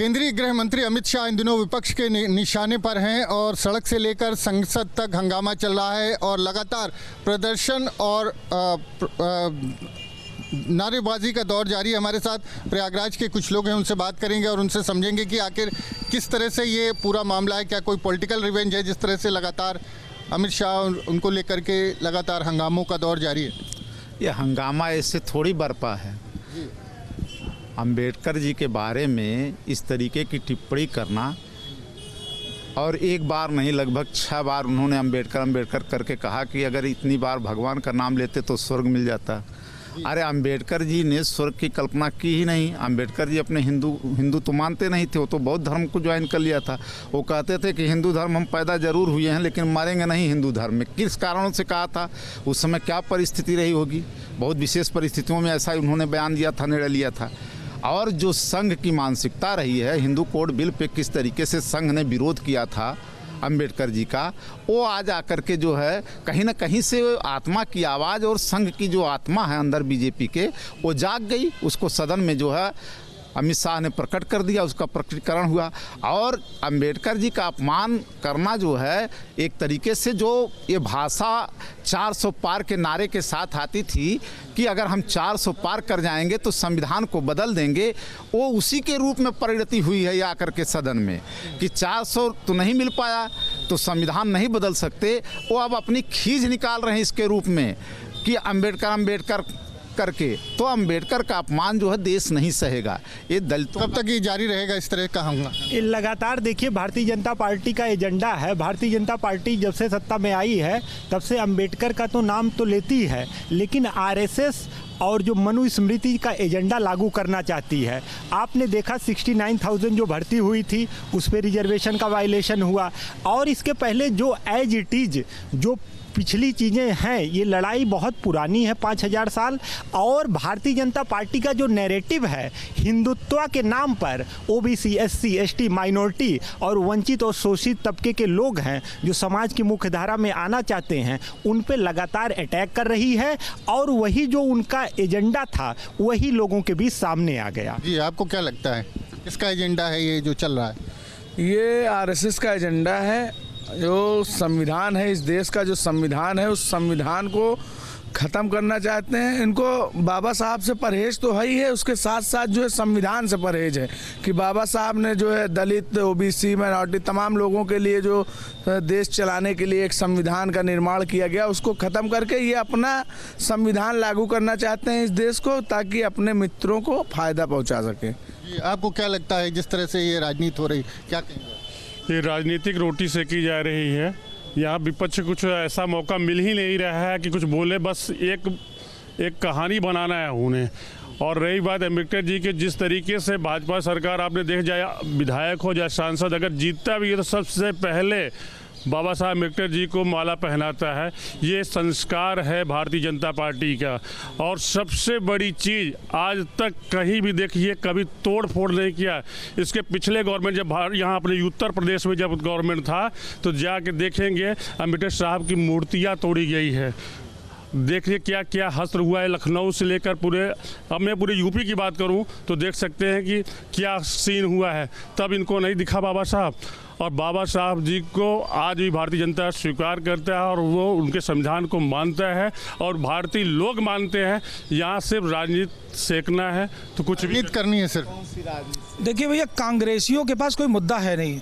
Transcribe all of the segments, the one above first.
केंद्रीय गृह मंत्री अमित शाह इन दिनों विपक्ष के निशाने पर हैं और सड़क से लेकर संसद तक हंगामा चल रहा है और लगातार प्रदर्शन और नारेबाजी का दौर जारी है। हमारे साथ प्रयागराज के कुछ लोग हैं, उनसे बात करेंगे और उनसे समझेंगे कि आखिर किस तरह से ये पूरा मामला है। क्या कोई पॉलिटिकल रिवेंज है जिस तरह से लगातार अमित शाह उनको लेकर के लगातार हंगामों का दौर जारी है? ये हंगामा ऐसे थोड़ी बरपा है। अंबेडकर जी के बारे में इस तरीके की टिप्पणी करना, और एक बार नहीं लगभग 6 बार उन्होंने अंबेडकर करके कहा कि अगर इतनी बार भगवान का नाम लेते तो स्वर्ग मिल जाता। अरे अंबेडकर जी ने स्वर्ग की कल्पना की ही नहीं। अंबेडकर जी अपने हिंदू तो मानते नहीं थे, वो तो बौद्ध धर्म को ज्वाइन कर लिया था। वो कहते थे कि हिंदू धर्म हम पैदा जरूर हुए हैं लेकिन मरेंगे नहीं हिंदू धर्म में। किस कारणों से कहा था, उस समय क्या परिस्थिति रही होगी? बहुत विशेष परिस्थितियों में ऐसा उन्होंने बयान दिया था, निर्णय लिया था। और जो संघ की मानसिकता रही है, हिंदू कोड बिल पे किस तरीके से संघ ने विरोध किया था अंबेडकर जी का, वो आज आकर के जो है कहीं ना कहीं से आत्मा की आवाज़ और संघ की जो आत्मा है अंदर बीजेपी के, वो जाग गई। उसको सदन में जो है अमित शाह ने प्रकट कर दिया, उसका प्रकटीकरण हुआ। और अंबेडकर जी का अपमान करना जो है एक तरीके से, जो ये भाषा 400 पार के नारे के साथ आती थी कि अगर हम 400 पार कर जाएंगे तो संविधान को बदल देंगे, वो उसी के रूप में परिणति हुई है ये आकर के सदन में कि 400 तो नहीं मिल पाया तो संविधान नहीं बदल सकते। वो अब अपनी खींच निकाल रहे हैं इसके रूप में कि अंबेडकर करके। तो अंबेडकर का अपमान जो है देश नहीं सहेगा। ये दलितों कब तक ये जारी रहेगा इस तरह का हमला? ये लगातार देखिए भारतीय जनता पार्टी का एजेंडा है। भारतीय जनता पार्टी जब से सत्ता में आई है तब से अंबेडकर का तो नाम तो लेती है, लेकिन आरएसएस और जो मनुस्मृति का एजेंडा लागू करना चाहती है। आपने देखा 69,000 जो भर्ती हुई थी उस पर रिजर्वेशन का वायलेशन हुआ। और इसके पहले जो एज इट इज जो पिछली चीज़ें हैं, ये लड़ाई बहुत पुरानी है, 5000 साल। और भारतीय जनता पार्टी का जो नैरेटिव है हिंदुत्व के नाम पर, ओबीसी, एससी, एसटी, माइनॉरिटी और वंचित और शोषित तबके के लोग हैं जो समाज की मुख्य धारा में आना चाहते हैं, उन पे लगातार अटैक कर रही है। और वही जो उनका एजेंडा था वही लोगों के बीच सामने आ गया। जी, आपको क्या लगता है किसका एजेंडा है ये जो चल रहा है? ये आरएसएस का एजेंडा है। जो संविधान है, इस देश का जो संविधान है, उस संविधान को ख़त्म करना चाहते हैं। इनको बाबा साहब से परहेज तो है ही है, उसके साथ साथ जो है संविधान से परहेज है कि बाबा साहब ने जो है दलित, ओबीसी, माइनॉरिटी तमाम लोगों के लिए जो देश चलाने के लिए एक संविधान का निर्माण किया गया, उसको ख़त्म करके ये अपना संविधान लागू करना चाहते हैं इस देश को, ताकि अपने मित्रों को फ़ायदा पहुँचा सके। आपको क्या लगता है जिस तरह से ये राजनीति हो रही, क्या कहेंगे? ये राजनीतिक रोटी सेकी जा रही है। यहाँ विपक्ष को कुछ ऐसा मौका मिल ही नहीं रहा है कि कुछ बोले, बस एक कहानी बनाना है उन्हें। और रही बात अम्बेडकर जी के, जिस तरीके से भाजपा सरकार आपने देख जाए, विधायक हो या सांसद अगर जीतता भी है तो सबसे पहले बाबा साहब अम्बेडकर जी को माला पहनाता है। ये संस्कार है भारतीय जनता पार्टी का। और सबसे बड़ी चीज़, आज तक कहीं भी देखिए कभी तोड़ फोड़ नहीं किया। इसके पिछले गवर्नमेंट जब यहाँ अपने उत्तर प्रदेश में जब गवर्नमेंट था तो जाके देखेंगे अम्बेडकर साहब की मूर्तियाँ तोड़ी गई है। देखिए क्या क्या हस्त्र हुआ है, लखनऊ से लेकर पूरे, अब मैं पूरे यूपी की बात करूं तो देख सकते हैं कि क्या सीन हुआ है। तब इनको नहीं दिखा बाबा साहब, और बाबा साहब जी को आज भी भारतीय जनता स्वीकार करता है और वो उनके संविधान को मानता है और भारतीय लोग मानते हैं। यहाँ सिर्फ राजनीति सेकना है तो कुछ भी करनी है सिर्फ। देखिए भैया, कांग्रेसियों के पास कोई मुद्दा है नहीं।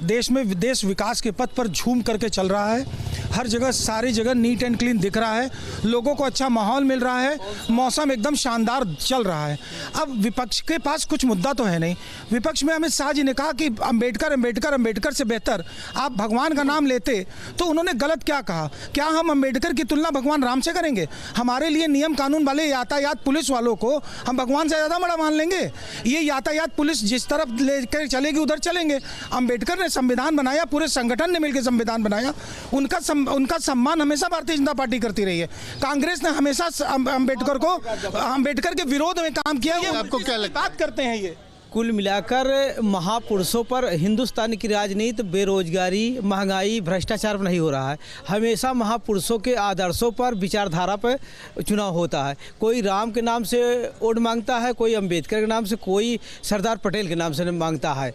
देश विकास के पथ पर झूम करके चल रहा है। हर जगह, सारी जगह नीट एंड क्लीन दिख रहा है, लोगों को अच्छा माहौल मिल रहा है, मौसम एकदम शानदार चल रहा है। अब विपक्ष के पास कुछ मुद्दा तो है नहीं। विपक्ष में अमित शाह जी ने कहा कि अंबेडकर से बेहतर आप भगवान का नाम लेते, तो उन्होंने गलत क्या कहा? क्या हम अंबेडकर की तुलना भगवान राम से करेंगे? हमारे लिए नियम कानून वाले यातायात पुलिस वालों को हम भगवान से ज़्यादा बड़ा मान लेंगे? ये यातायात पुलिस जिस तरफ लेकर चलेगी उधर चलेंगे। अंबेडकर ने संविधान बनाया, पूरे संगठन ने मिलकर संविधान बनाया, उनका सम्मान हमेशा भारतीय जनता पार्टी करती रही है। कांग्रेस ने हमेशा अंबेडकर के विरोध में काम किया। आपको क्या लगता है? बात करते हैं कुल मिलाकर महापुरुषों पर हिंदुस्तान की राजनीति बेरोजगारी, महंगाई, भ्रष्टाचार पर नहीं हो रहा है। हमेशा महापुरुषों के आदर्शों पर, विचारधारा पर चुनाव होता है। कोई राम के नाम से वोट मांगता है, कोई अंबेडकर के नाम से, कोई सरदार पटेल के नाम से मांगता है।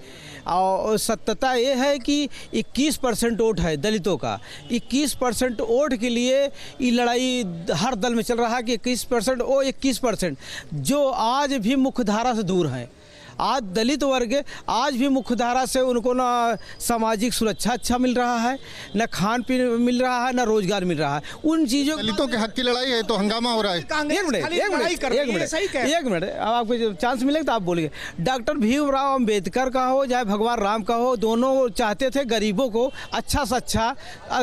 और सत्यता ये है कि 21% वोट है दलितों का। 21% वोट के लिए ये लड़ाई हर दल में चल रहा है कि 21% वो 21% जो आज भी मुख्यधारा से दूर हैं। आज दलित वर्ग आज भी मुख्यधारा से उनको ना सामाजिक सुरक्षा अच्छा मिल रहा है, न खान पीन मिल रहा है, न रोजगार मिल रहा है। उन चीज़ों दलितों के हक की लड़ाई है तो हंगामा हो रहा है। एक मिनट अब आपको चांस मिलेगा तो आप बोलिए। डॉक्टर भीमराव अंबेडकर का हो चाहे भगवान राम का हो, दोनों चाहते थे गरीबों को अच्छा से अच्छा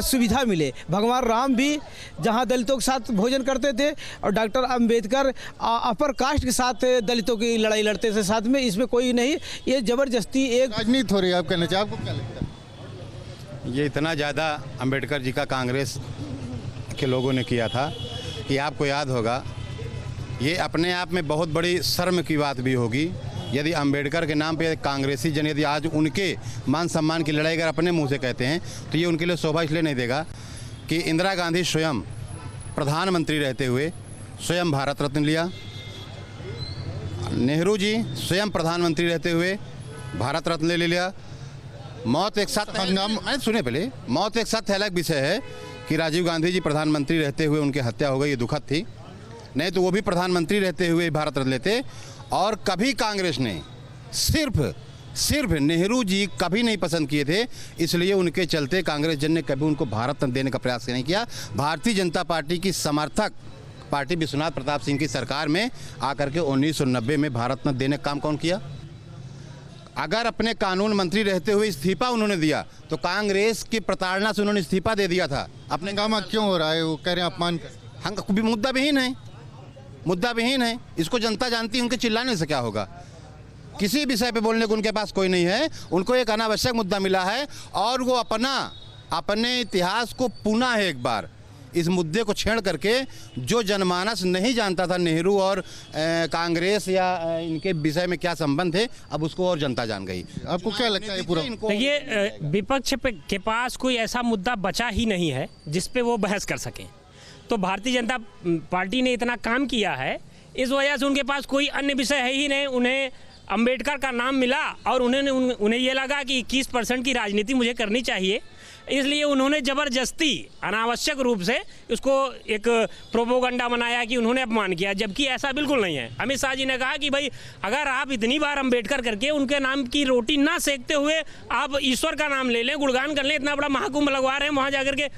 सुविधा मिले। भगवान राम भी जहाँ दलितों के साथ भोजन करते थे और डॉक्टर अंबेडकर अपर कास्ट के साथ दलितों की लड़ाई लड़ते थे साथ में। इसमें कोई नहीं, ये जबरदस्ती एक राजनीति हो रही है। आप कहना चाहिए, आपको क्या लगता है? ये इतना ज़्यादा अंबेडकर जी का कांग्रेस के लोगों ने किया था कि आपको याद होगा, ये अपने आप में बहुत बड़ी शर्म की बात भी होगी यदि अंबेडकर के नाम पे कांग्रेसी जन यदि आज उनके मान सम्मान की लड़ाई अगर अपने मुंह से कहते हैं तो ये उनके लिए शोभा इसलिए नहीं देगा कि इंदिरा गांधी स्वयं प्रधानमंत्री रहते हुए स्वयं भारत रत्न लिया, नेहरू जी स्वयं प्रधानमंत्री रहते हुए भारत रत्न ले लिया। मौत एक साथ सुने पहले, मौत एक साथ अलग विषय है कि राजीव गांधी जी प्रधानमंत्री रहते हुए उनकी हत्या हो गई, ये दुखद थी। नहीं तो वो भी प्रधानमंत्री रहते हुए भारत रत्न लेते। और कभी कांग्रेस ने सिर्फ नेहरू जी कभी नहीं पसंद किए थे, इसलिए उनके चलते कांग्रेस जन ने कभी उनको भारत रत्न देने का प्रयास नहीं किया। भारतीय जनता पार्टी की समर्थक पार्टी विश्वनाथ प्रताप सिंह की सरकार में आकर के 1990 में भारत रत्न देने का काम कौन किया? अगर अपने कानून मंत्री रहते हुए इस्तीफा उन्होंने दिया तो कांग्रेस की प्रताड़ना से उन्होंने इस्तीफा दे दिया था। अपने हंगामा क्यों हो रहा है? वो कह रहे हैं अपमान कर। मुद्दा विहीन है, इसको जनता जानती है। उनके चिल्लाने से क्या होगा? किसी विषय पे बोलने को उनके पास कोई नहीं है। उनको एक अनावश्यक मुद्दा मिला है और वो अपने इतिहास को पुनः एक बार इस मुद्दे को छेड़ करके जो जनमानस नहीं जानता था नेहरू और कांग्रेस या इनके विषय में क्या संबंध थे, अब उसको और जनता जान गई। आपको क्या लगता है पूरा? देखिए, विपक्ष के पास कोई ऐसा मुद्दा बचा ही नहीं है जिस पे वो बहस कर सकें। तो भारतीय जनता पार्टी ने इतना काम किया है, इस वजह से उनके पास कोई अन्य विषय है ही नहीं। उन्हें अंबेडकर का नाम मिला और उन्हें ये लगा कि 21% की राजनीति मुझे करनी चाहिए, इसलिए उन्होंने ज़बरदस्ती अनावश्यक रूप से उसको एक प्रोपोगंडा बनाया कि उन्होंने अपमान किया, जबकि ऐसा बिल्कुल नहीं है। अमित शाह जी ने कहा कि भाई अगर आप इतनी बार अंबेडकर करके उनके नाम की रोटी ना सेकते हुए आप ईश्वर का नाम ले लें, गुणगान कर लें, इतना बड़ा महाकुंभ लगवा रहे हैं, वहाँ जाकर के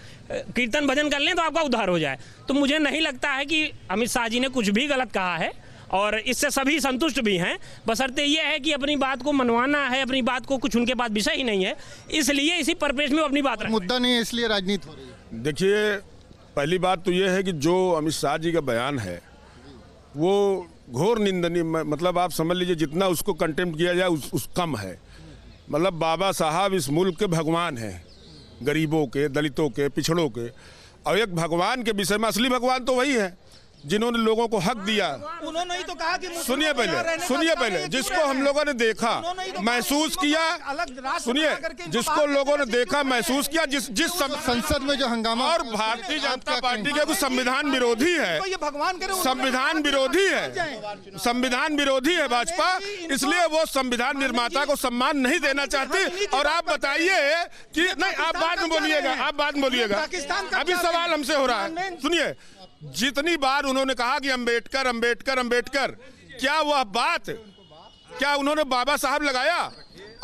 कीर्तन भजन कर लें तो आपका उद्धार हो जाए। तो मुझे नहीं लगता है कि अमित शाह जी ने कुछ भी गलत कहा है और इससे सभी संतुष्ट भी हैं। बशर्ते ये है कि अपनी बात को मनवाना है, अपनी बात को कुछ उनके पास विषय ही नहीं है, इसलिए इसी परिपेश में अपनी बात मुद्दा नहीं है, इसलिए राजनीति हो रही है। देखिए, पहली बात तो ये है कि जो अमित शाह जी का बयान है वो घोर निंदनीय, मतलब आप समझ लीजिए जितना उसको कंटेम्प्ट किया जाए उस कम है। मतलब बाबा साहब इस मुल्क के भगवान हैं, गरीबों के, दलितों के, पिछड़ों के। और एक भगवान के विषय में असली भगवान तो वही है जिन्होंने लोगों को हक दिया। उन्होंने ही तो कहा कि सुनिए पहले जिसको हम लोगों ने देखा, महसूस किया, सुनिए, जिसको लोगों ने देखा, महसूस किया, जिस संसद में जो हंगामा और भारतीय जनता पार्टी के कुछ संविधान विरोधी है, संविधान विरोधी है भाजपा, इसलिए वो संविधान निर्माता को सम्मान नहीं देना चाहती। और आप बताइए कि नहीं, आप बाद में बोलिएगा, अभी सवाल हमसे हो रहा है। सुनिए, जितनी बार उन्होंने कहा कि अंबेडकर अंबेडकर अंबेडकर, क्या वह बात, क्या उन्होंने बाबा साहब लगाया?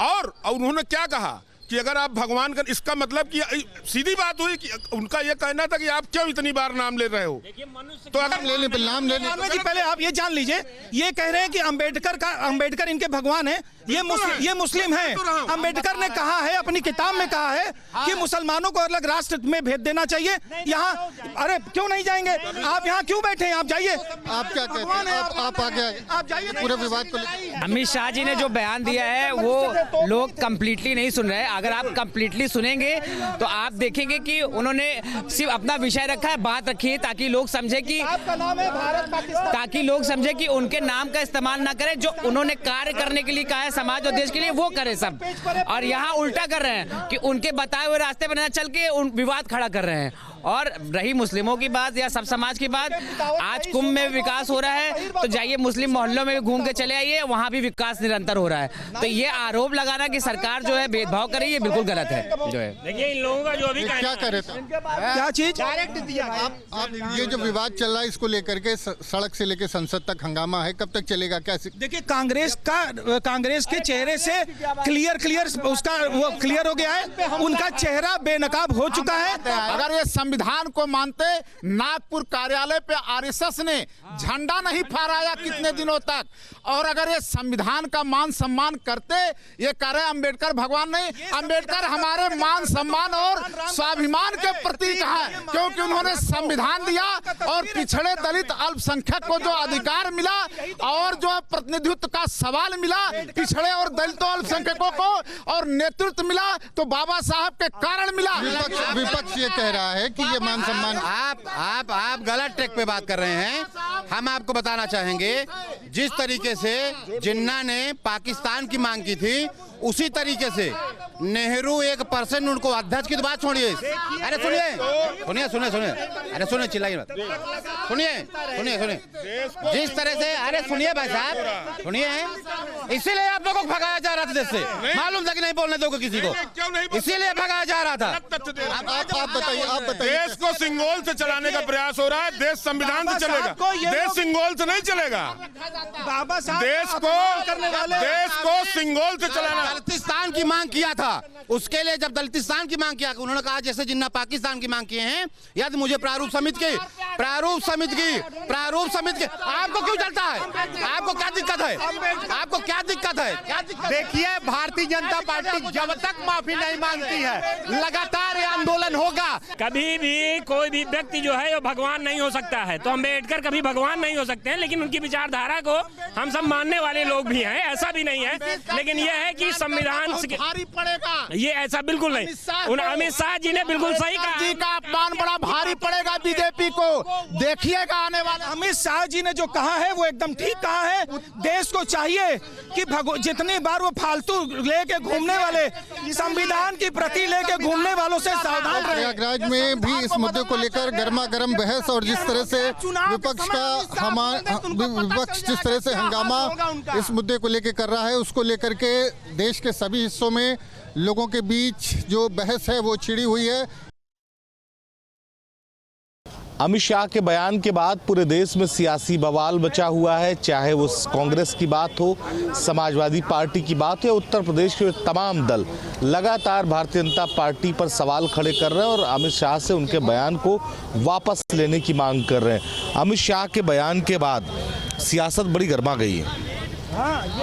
और उन्होंने क्या कहा कि अगर आप भगवान का, इसका मतलब कि सीधी बात हुई कि उनका यह कहना था कि आप क्यों इतनी बार नाम ले रहे हो? तो अगर नाम ले जी, पहले आप ये जान लीजिए, ये कह रहे हैं कि अंबेडकर इनके भगवान है, ये मुस्लिम है। अंबेडकर ने कहा है, अपनी किताब में कहा है कि मुसलमानों को अलग राष्ट्र में भेज देना चाहिए। यहाँ अरे क्यों नहीं जाएंगे आप? यहाँ क्यों बैठे हैं? आप जाइए। आप क्या कहते हैं? आप आगे आप जाइए। पूरे विवाद को अमित शाह जी ने जो बयान दिया है वो लोग कंप्लीटली नहीं सुन रहे हैं। अगर आप कंप्लीटली सुनेंगे तो आप देखेंगे कि उन्होंने सिर्फ अपना विषय रखा है, बात रखी है ताकि लोग समझे कि उनके नाम का इस्तेमाल ना करें। जो उन्होंने कार्य करने के लिए कहा है समाज और देश के लिए वो करे सब, और यहाँ उल्टा कर रहे हैं कि उनके बताए हुए रास्ते पर न चल के विवाद खड़ा कर रहे हैं। और रही मुस्लिमों की बात या सब समाज की बात, आज कुंभ में विकास हो रहा है तो जाइए मुस्लिम मोहल्लों में भी घूम के चले आइए, वहाँ भी विकास निरंतर हो रहा है। तो ये आरोप लगाना कि सरकार जो है भेदभाव कर रही है, बिल्कुल गलत है। जो है देखिए इन लोगों का जो भी क्या करे क्या चीज आप ये जो विवाद चल रहा है इसको लेकर के सड़क से लेकर संसद तक हंगामा है, कब तक चलेगा? क्या देखिए कांग्रेस के चेहरे से क्लियर उसका वो क्लियर हो गया है, उनका चेहरा बेनकाब हो चुका है। अगर ये संविधान को मानते, नागपुर कार्यालय पे आरएसएस ने झंडा नहीं फहराया कितने दिनों तक, और अगर ये संविधान का मान सम्मान करते, ये कह रहे अंबेडकर भगवान नहीं, अंबेडकर हमारे मान सम्मान और स्वाभिमान के प्रतीक हैं, क्योंकि उन्होंने संविधान दिया और पिछड़े दलित अल्पसंख्यक को जो अधिकार मिला और जो प्रतिनिधित्व का सवाल मिला पिछड़े और दलितों अल्पसंख्यकों को, और नेतृत्व मिला तो बाबा साहब के कारण मिला। विपक्ष ये कह रहा है कि ये मान सम्मान, आप गलत ट्रैक पे बात कर रहे हैं। हम आपको बताना चाहेंगे, जिस तरीके से जिन्ना ने पाकिस्तान की मांग की थी, उसी तरीके से नेहरू 1% उनको अध्यक्ष की तो बात छोड़िए। अरे सुनिए, अरे सुनिए, चिल्लाइए मत, सुनिए जिस तरह से, अरे सुनिए भाई साहब, सुनिए, इसीलिए आप लोगों को भगाया जा रहा था देश से, मालूम था कि नहीं बोलने दोगे किसी को, इसीलिए भगाया जा रहा था। आप बताइए। देश को सिंगोल से चलाने का प्रयास हो रहा है, देश संविधान से चलेगा, देश सिंगोल से नहीं चलेगा। बाबा साहब देश को सिंगोल से चलाना। दलितिस्तान की मांग किया था, उसके लिए जब दलितिस्तान की मांग किया, उन्होंने कहा जैसे जिन्ना पाकिस्तान की मांग किए हैं, याद मुझे प्रारूप समिति की आपको क्यों चलता है? आपको क्या दिक्कत है? देखिए भारतीय जनता पार्टी जब तक माफी नहीं मांगती है लगातार ये आंदोलन होगा। कभी भी कोई भी व्यक्ति जो है वो भगवान नहीं हो सकता है, तो अम्बेडकर कभी भगवान नहीं हो सकते हैं, लेकिन उनकी विचारधारा को हम सब मानने वाले लोग भी हैं, ऐसा भी नहीं है। लेकिन यह है कि संविधान भारी पड़ेगा, ये ऐसा बिल्कुल नहीं। अमित शाह जी ने बिल्कुल सही कहा, जी का अपमान बड़ा भारी पड़ेगा बीजेपी को, देखिएगा आने वाला। अमित शाह जी ने जो कहा है वो एकदम ठीक कहा है। देश को चाहिए कि जितनी बार वो फालतू लेके घूमने वाले, संविधान की प्रति लेके घूमने वालों से सावधान रहे। प्रयागराज में भी इस मुद्दे को लेकर गर्मा गर्म बहस, और जिस तरह से विपक्ष जिस तरह से हंगामा इस मुद्दे को लेकर कर रहा है, उसको लेकर के देश के सभी हिस्सों में लोगों के बीच जो बहस है वो छिड़ी हुई है। अमित शाह के बयान के बाद पूरे देश में सियासी बवाल मचा हुआ है, चाहे वो कांग्रेस की बात हो, समाजवादी पार्टी की बात हो या उत्तर प्रदेश के तमाम दल लगातार भारतीय जनता पार्टी पर सवाल खड़े कर रहे हैं और अमित शाह से उनके बयान को वापस लेने की मांग कर रहे हैं। अमित शाह के बयान के बाद सियासत बड़ी गर्मा गई है।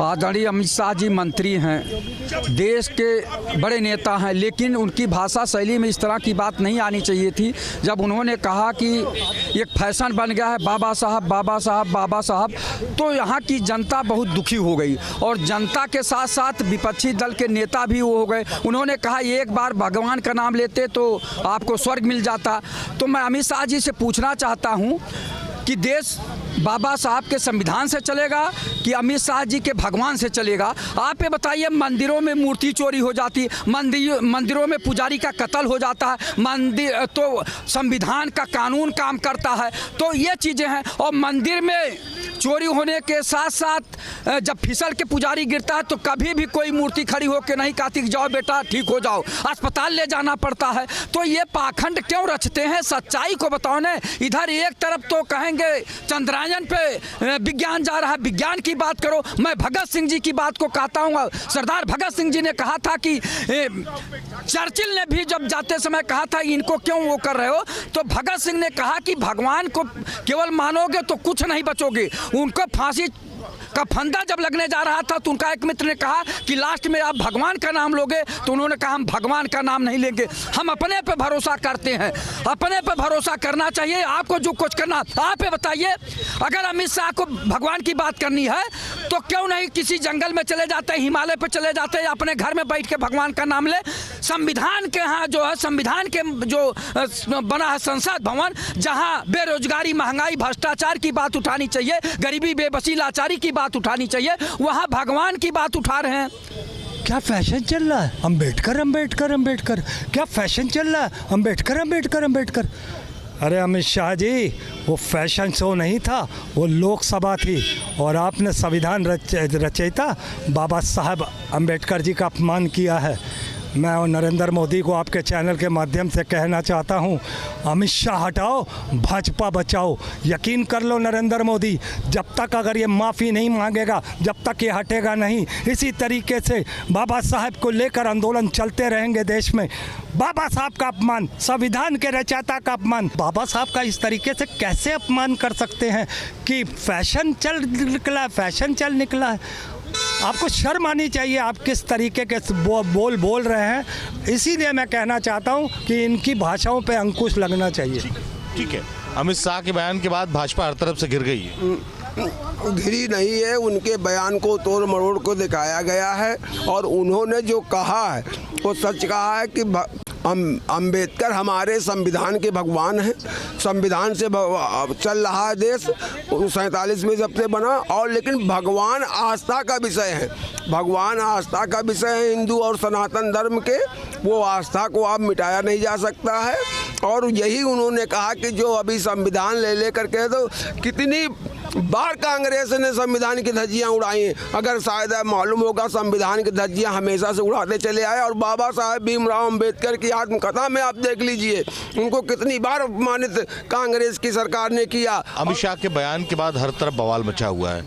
आदरणीय अमित शाह जी मंत्री हैं, देश के बड़े नेता हैं, लेकिन उनकी भाषा शैली में इस तरह की बात नहीं आनी चाहिए थी। जब उन्होंने कहा कि एक फैशन बन गया है बाबा साहब बाबा साहब बाबा साहब, तो यहाँ की जनता बहुत दुखी हो गई और जनता के साथ साथ विपक्षी दल के नेता भी वो हो गए। उन्होंने कहा एक बार भगवान का नाम लेते तो आपको स्वर्ग मिल जाता। तो मैं अमित शाह जी से पूछना चाहता हूँ कि देश बाबा साहब के संविधान से चलेगा कि अमित शाह जी के भगवान से चलेगा? आप ये बताइए, मंदिरों में मूर्ति चोरी हो जाती, मंदिरों में पुजारी का कत्ल हो जाता है, मंदिर तो संविधान का कानून काम करता है, तो ये चीज़ें हैं। और मंदिर में चोरी होने के साथ साथ जब फिसल के पुजारी गिरता है तो कभी भी कोई मूर्ति खड़ी होकर नहीं कहती कि जाओ बेटा ठीक हो जाओ, अस्पताल ले जाना पड़ता है। तो ये पाखंड क्यों रचते हैं? सच्चाई को बताओ न। इधर एक तरफ तो कहेंगे चंद्रायन पे विज्ञान जा रहा है, विज्ञान की बात करो। मैं भगत सिंह जी की बात को कहता हूँ, सरदार भगत सिंह जी ने कहा था कि चर्चिल ने भी जब जाते समय कहा था इनको क्यों वो कर रहे हो, तो भगत सिंह ने कहा कि भगवान को केवल मानोगे तो कुछ नहीं बचोगे, उनको फांसी का फंदा जब लगने जा रहा था तो उनका एक मित्र ने कहा कि लास्ट में आप भगवान का नाम लोगे, तो उन्होंने कहा हम भगवान का नाम नहीं लेंगे, हम अपने पे भरोसा करते हैं। अपने पे भरोसा करना चाहिए। आपको जो कुछ करना आप ही बताइए। अगर अमित शाह को भगवान की बात करनी है तो क्यों नहीं किसी जंगल में चले जाते, हिमालय पे चले जाते, या अपने घर में बैठ के भगवान का नाम ले। संविधान के यहाँ जो है, संविधान के जो बना है संसद भवन, जहाँ बेरोजगारी, महंगाई, भ्रष्टाचार की बात उठानी चाहिए, गरीबी, बेबसी, लाचारी की बात उठानी चाहिए, वहाँ भगवान की बात उठा रहे हैं। क्या फैशन चल रहा है, अंबेडकर अंबेडकर अंबेडकर, क्या फैशन चल रहा है, अंबेडकर अंबेडकर अंबेडकर। अरे अमित शाह जी, वो फैशन शो नहीं था, वो लोकसभा थी, और आपने संविधान रचयिता बाबा साहब अंबेडकर जी का अपमान किया है। मैं और नरेंद्र मोदी को आपके चैनल के माध्यम से कहना चाहता हूं, अमित शाह हटाओ, भाजपा बचाओ। यकीन कर लो नरेंद्र मोदी, जब तक अगर ये माफ़ी नहीं मांगेगा, जब तक ये हटेगा नहीं, इसी तरीके से बाबा साहब को लेकर आंदोलन चलते रहेंगे देश में। बाबा साहब का अपमान, संविधान के रचयिता का अपमान, बाबा साहब का इस तरीके से कैसे अपमान कर सकते हैं कि फैशन चल निकला है। आपको शर्म आनी चाहिए, आप किस तरीके के बोल रहे हैं। इसीलिए मैं कहना चाहता हूं कि इनकी भाषाओं पे अंकुश लगना चाहिए। ठीक है, अमित शाह के बयान के बाद भाजपा हर तरफ से घिर गई है। घिरी नहीं है, उनके बयान को तोड़ मरोड़ को दिखाया गया है, और उन्होंने जो कहा है वो सच कहा है कि अम्बेडकर हमारे संविधान के भगवान हैं। संविधान से चल रहा है देश, 47 में जब से बना, और लेकिन भगवान आस्था का विषय है। भगवान आस्था का विषय है हिंदू और सनातन धर्म के, वो आस्था को आप मिटाया नहीं जा सकता है। और यही उन्होंने कहा कि जो अभी संविधान ले करके, तो कितनी बार कांग्रेस ने संविधान की धज्जियां उड़ाई हैं। अगर शायद मालूम होगा, संविधान की धज्जियां हमेशा से उड़ाते चले आए। और बाबा साहब भीमराव अंबेडकर की आत्मकथा में आप देख लीजिए, उनको कितनी बार अपमानित कांग्रेस की सरकार ने किया। अमित शाह के बयान के बाद हर तरफ बवाल मचा हुआ है।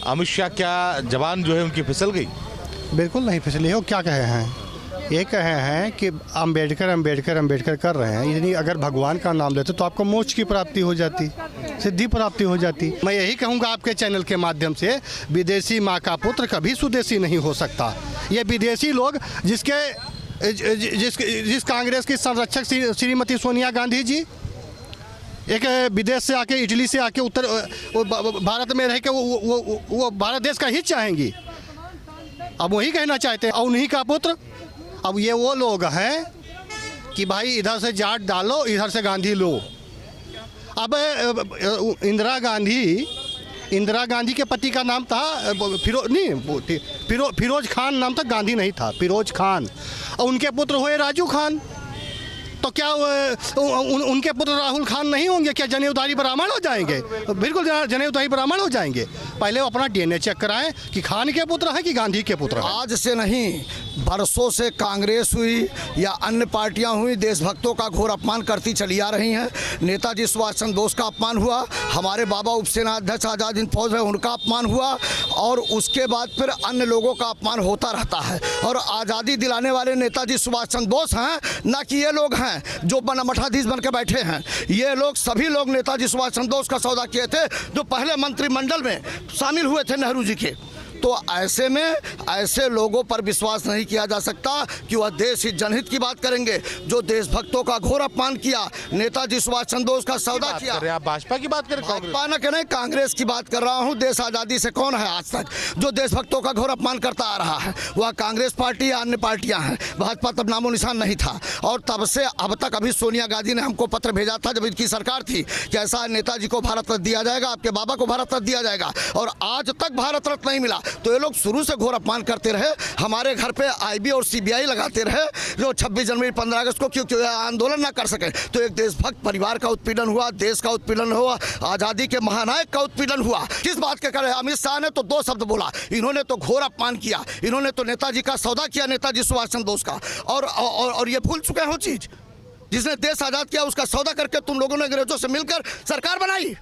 अमित शाह क्या जबान जो है उनकी फिसल गई? बिल्कुल नहीं फिसली है। वो क्या कहे हैं, ये कहे हैं कि अंबेडकर अंबेडकर अंबेडकर कर रहे हैं, यानी अगर भगवान का नाम लेते तो आपको मोक्ष की प्राप्ति हो जाती, सिद्धि प्राप्ति हो जाती। मैं यही कहूँगा आपके चैनल के माध्यम से, विदेशी माँ का पुत्र कभी स्वदेशी नहीं हो सकता। ये विदेशी लोग जिस कांग्रेस की संरक्षक श्रीमती सोनिया गांधी जी, एक विदेश से आके, इटली से आके उत्तर भारत में रह के वो भारत देश का हित चाहेंगी। अब वही कहना चाहते हैं, और उन्हीं का पुत्र। अब ये वो लोग हैं कि भाई इधर से जाट डालो, इधर से गांधी लो। अब इंदिरा गांधी के पति का नाम था फिरोज खान नाम था, गांधी नहीं था, फिरोज खान। और उनके पुत्र हुए राजू खान। तो क्या उनके पुत्र राहुल खान नहीं होंगे? क्या जनेऊधारी ब्राह्मण हो जाएंगे? बिल्कुल जनेऊधारी ब्राह्मण हो जाएंगे। पहले वो अपना DNA चेक कराएं कि खान के पुत्र हैं कि गांधी के पुत्र हैं। आज से नहीं, बरसों से कांग्रेस हुई या अन्य पार्टियां हुई, देशभक्तों का घोर अपमान करती चली आ रही हैं। नेताजी सुभाष चंद्र बोस का अपमान हुआ, हमारे बाबा उपसेना अध्यक्ष आज़ाद हिंद फौज है उनका अपमान हुआ, और उसके बाद फिर अन्य लोगों का अपमान होता रहता है। और आज़ादी दिलाने वाले नेताजी सुभाष चंद्र बोस हैं, ना कि ये लोग हैं जो मठाधीश बन के बैठे हैं। ये लोग, सभी लोग नेताजी सुभाष चंद्र बोस का सौदा किए थे, जो पहले मंत्रिमंडल में शामिल हुए थे नेहरू जी के। तो ऐसे में ऐसे लोगों पर विश्वास नहीं किया जा सकता कि वह देश हित जनहित की बात करेंगे, जो देशभक्तों का घोर अपमान किया, नेताजी सुभाष चंद्र बोस का सौदा किया। आप भाजपा की बात करें? भाजपा न करें, कांग्रेस की बात कर रहा हूं। देश आज़ादी से कौन है आज तक जो देशभक्तों का घोर अपमान करता आ रहा है? वह कांग्रेस पार्टी या अन्य पार्टियां हैं। भाजपा तब नामो निशान नहीं था, और तब से अब तक, अभी सोनिया गांधी ने हमको पत्र भेजा था जब इनकी सरकार थी कि ऐसा नेताजी को भारत रत्न दिया जाएगा, आपके बाबा को भारत रत्न दिया जाएगा, और आज तक भारत रत्न नहीं मिला। तो ये लोग शुरू से घोर अपमान करते रहे। हमारे घर पे IB और CBI लगाते रहे, जो 26 जनवरी 15 अगस्त को क्यों आंदोलन ना कर सके। तो एक देशभक्त परिवार का उत्पीड़न हुआ, देश का उत्पीड़न हुआ, आज़ादी के महानायक का उत्पीड़न हुआ। किस बात के करे? अमित शाह ने तो 2 शब्द बोला, इन्होंने तो घोर अपमान किया, इन्होंने तो नेताजी का सौदा किया, नेताजी सुभाष चंद्र बोस का। और ये भूल चुके हो चीज, जिसने देश आज़ाद किया उसका सौदा करके तुम लोगों ने अंग्रेजों से मिलकर सरकार बनाई,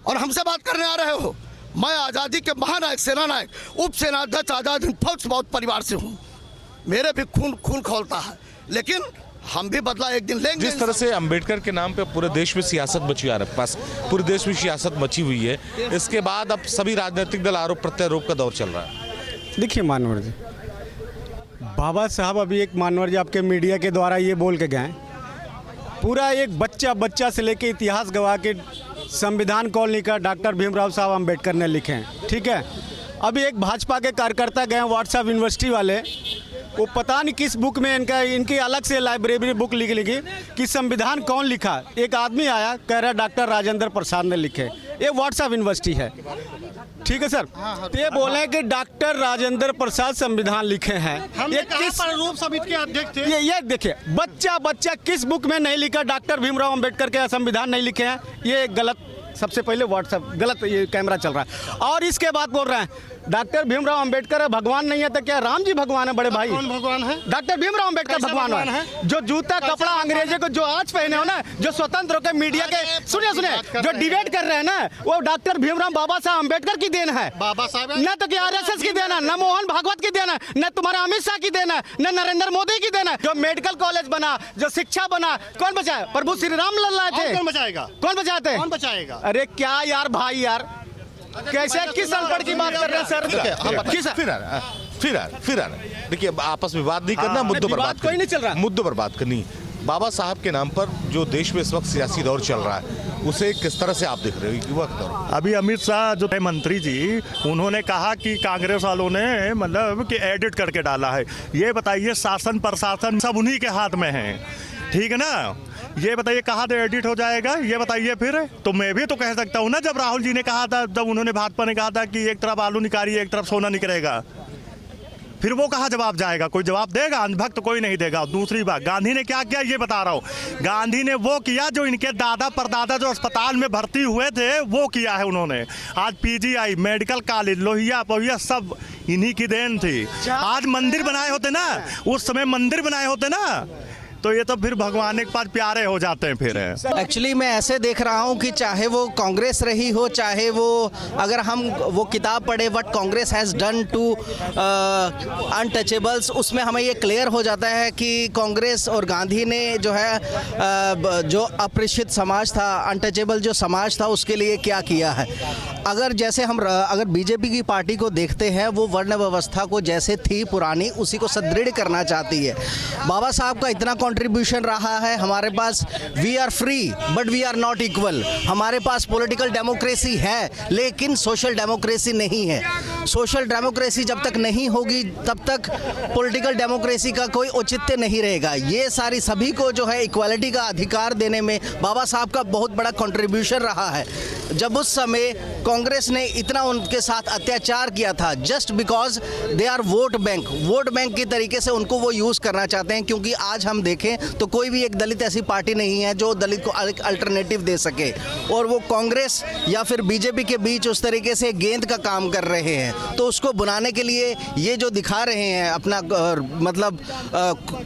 और हमसे बात करने आ रहे हो। मैं आज़ादी के महानायक, सेनानायक, उप सेनाध्यक्ष आज़ाद हिंद फौज बहुत परिवार से हूँ, मेरे भी खून खौलता है, लेकिन हम भी बदला एक दिन लेंगे। जिस तरह से अंबेडकर के नाम पे पूरे देश में सियासत मची है, पास पूरे देश में सियासत मची हुई है, इसके बाद अब सभी राजनीतिक दल आरोप प्रत्यारोप का दौर चल रहा है। देखिए मानवर जी, बाबा साहब अभी एक मानवर जी आपके मीडिया के द्वारा ये बोल के गए, पूरा एक बच्चा से लेके इतिहास गवाह के संविधान कौन लिखा, डॉक्टर भीमराव साहब अंबेडकर ने लिखे हैं, ठीक है। अभी एक भाजपा के कार्यकर्ता गए व्हाट्सएप यूनिवर्सिटी वाले, वो पता नहीं किस बुक में इनकी अलग से लाइब्रेरी बुक लिखी कि संविधान कौन लिखा। एक आदमी आया कह रहा डॉक्टर राजेंद्र प्रसाद ने लिखे, ये व्हाट्सएप यूनिवर्सिटी है, ठीक है सर। तो ये बोले कि डॉक्टर राजेंद्र प्रसाद संविधान लिखे हैं, ये किस रूप समिति के अध्यक्ष थे। ये देखिए बच्चा किस बुक में नहीं लिखा डॉक्टर भीमराव अंबेडकर के संविधान नहीं लिखे हैं, ये गलत। सबसे पहले व्हाट्सएप गलत, ये कैमरा चल रहा है। और इसके बाद बोल रहे हैं डॉक्टर भीमराव अंबेडकर भगवान नहीं है तो क्या राम जी भगवान है? बड़े भाई कौन भगवान है? डॉक्टर भीमराव अंबेडकर भगवान है। जो जूता कपड़ा अंग्रेजों को जो आज पहने हो ना, जो स्वतंत्र होकर मीडिया के सुनिए जो डिबेट कर रहे हैं ना, वो डॉक्टर भीमराव बाबा साहब अंबेडकर की देन है। बाबा साहब न तो क्या RSS की देन है, न मोहन भागवत की देन है, न तुम्हारा अमित शाह की देन है, न नरेंद्र मोदी की देन है। जो मेडिकल कॉलेज बना, जो शिक्षा बना, कौन बचाया? प्रभु श्री राम लल्ला थे। कौन बचाएगा? कौन बचाते? कौन बचाएगा? अरे क्या यार भाई यार, कैसे किस अनपढ़ की बात कर रहे हैं सर? फिर देखिए, आपस में बात नहीं करना, मुद्दों पर बात कोई नहीं चल रहा, मुद्दों पर बात करनी। बाबा साहब के नाम पर जो देश में इस वक्त सियासी दौर चल रहा है, उसे किस तरह से आप देख रहे हो? युवा दौर। अभी अमित शाह जो मंत्री जी, उन्होंने कहा कि कांग्रेस वालों ने मतलब कि एडिट करके डाला है। ये बताइए, शासन प्रशासन सब उन्हीं के हाथ में है, ठीक है ना। ये बताइए कहाँ से एडिट हो जाएगा, ये बताइए फिर। तो मैं भी तो कह सकता हूँ ना, जब राहुल जी ने कहा था, जब उन्होंने भाजपा ने कहा था कि एक तरफ आलू निकालिए एक तरफ सोना निकलेगा, फिर वो कहाँ जवाब जाएगा? कोई जवाब देगा? अंधभक्त कोई नहीं देगा। दूसरी बात, गांधी ने क्या किया ये बता रहा हूँ। गांधी ने वो किया जो इनके दादा परदादा जो अस्पताल में भर्ती हुए थे वो किया है उन्होंने। आज PGI, मेडिकल कॉलेज, लोहिया पोहिया सब इन्हीं की देन थी। आज मंदिर बनाए होते ना, उस समय मंदिर बनाए होते ना, तो ये तो फिर भगवान के पास प्यारे हो जाते हैं फिर। एक्चुअली मैं ऐसे देख रहा हूँ कि चाहे वो कांग्रेस रही हो, चाहे वो, अगर हम वो किताब पढ़े what Congress has done to untouchables, उसमें हमें ये क्लियर हो जाता है कि कांग्रेस और गांधी ने जो है जो अपरिचित समाज था, अनटचेबल जो समाज था, उसके लिए क्या किया है। अगर जैसे हम अगर बीजेपी की पार्टी को देखते हैं, वो वर्ण व्यवस्था को जैसे थी पुरानी, उसी को सुदृढ़ करना चाहती है। बाबा साहब का इतना कंट्रीब्यूशन रहा है हमारे पास। We are free but we are not equal. हमारे पास पॉलिटिकल डेमोक्रेसी है लेकिन सोशल डेमोक्रेसी नहीं है। सोशल डेमोक्रेसी जब तक नहीं होगी तब तक पॉलिटिकल डेमोक्रेसी का कोई औचित्य नहीं रहेगा। ये सारी सभी को जो है इक्वालिटी का अधिकार देने में बाबा साहब का बहुत बड़ा कंट्रीब्यूशन रहा है। जब उस समय कांग्रेस ने इतना उनके साथ अत्याचार किया था just because they are vote bank की तरीके से उनको वो यूज़ करना चाहते हैं, क्योंकि आज हम देखें तो कोई भी एक दलित ऐसी पार्टी नहीं है जो दलित को अल्टरनेटिव दे सके, और वो कांग्रेस या फिर बीजेपी के बीच उस तरीके से गेंद का काम कर रहे हैं। तो उसको बुलाने के लिए ये जो दिखा रहे हैं अपना मतलब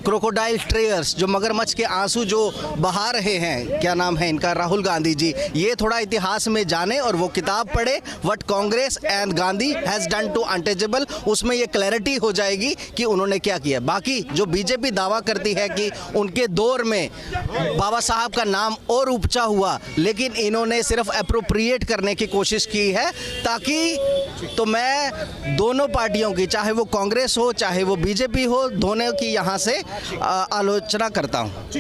क्रोकोडाइल टेयर्स, जो मगरमच्छ के आंसू जो बहा रहे हैं, क्या नाम है इनका, राहुल गांधी जी, ये थोड़ा इतिहास में जाने और वो किताब पढ़े what Congress and Gandhi has done to untouchable. उसमें ये क्लैरिटी हो जाएगी कि उन्होंने क्या किया। बाकी जो बीजेपी दावा करती है कि उनके दौर में बाबा साहब का नाम और ऊंचा हुआ, लेकिन इन्होंने सिर्फ अप्रोप्रिएट करने की कोशिश की है ताकि, तो मैं दोनों पार्टियों की, चाहे वो कांग्रेस हो चाहे वो बीजेपी हो, दोनों की यहाँ से आलोचना करता हूँ।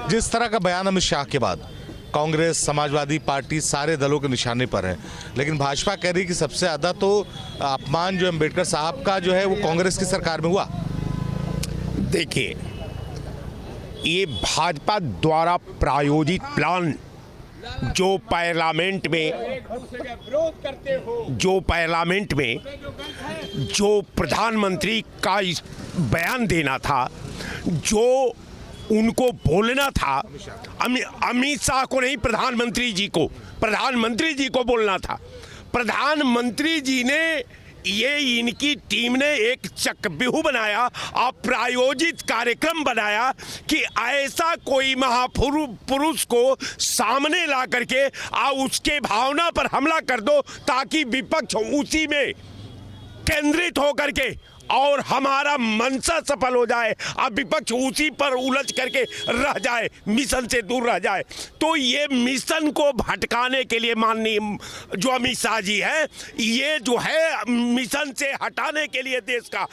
जिस तरह का बयान अमित शाह के बाद कांग्रेस, समाजवादी पार्टी सारे दलों के निशाने पर है, लेकिन भाजपा कह रही कि सबसे ज़्यादा तो अपमान जो अम्बेडकर साहब का जो है वो कांग्रेस की सरकार में हुआ। देखिए, ये भाजपा द्वारा प्रायोजित प्लान जो पार्लियामेंट में जो प्रधानमंत्री का बयान देना था, जो उनको बोलना था, अमित शाह को नहीं, प्रधानमंत्री जी को बोलना था। प्रधानमंत्री जी ने, ये इनकी टीम ने एक चक्रव्यूह बनाया और प्रायोजित कार्यक्रम बनाया कि ऐसा कोई महापुरुष को सामने ला करके उसके भावना पर हमला कर दो ताकि विपक्ष उसी में केंद्रित होकर के और हमारा मंशा सफल हो जाए, अब विपक्ष उसी पर उलझ करके रह जाए, मिशन से दूर रह जाए। तो ये मिशन को भटकाने के लिए माननीय जो अमित शाह जी हैं, ये जो है मिशन से हटाने के लिए देश का